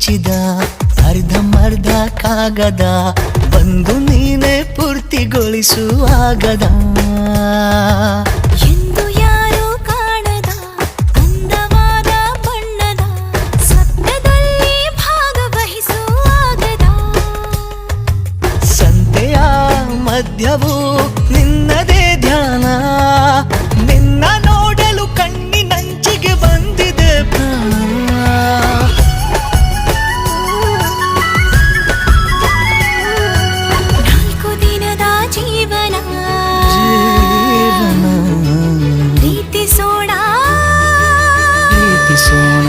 ಮುಚ್ಚಿದ ಅರ್ಧಮರ್ಧ ಕಾಗದ ಬಂದು ನೀನೆ ಪೂರ್ತಿಗೊಳಿಸುವಾಗದ ಎಂದು ಯಾರು ಕಾಣದ ಅಂದವಾದ ಬಣ್ಣದ ಸತ್ಯದಲ್ಲಿ ಭಾಗವಹಿಸುವಾಗದ ಸಂತೆಯ ಮಧ್ಯವು ನಿನ್ನದೇ ಧ್ಯಾನ ನಿನ್ನ ನೋಡಲು ಕಣ್ಣಿನಂಚಿಗೆ ಬಂದಿದೆ ಪ್ರಾಣ ನಾಲ್ಕು ದಿನದ ಜೀವನ ಪ್ರೀತಿಸೋಣ ಪ್ರೀತಿಸೋಣ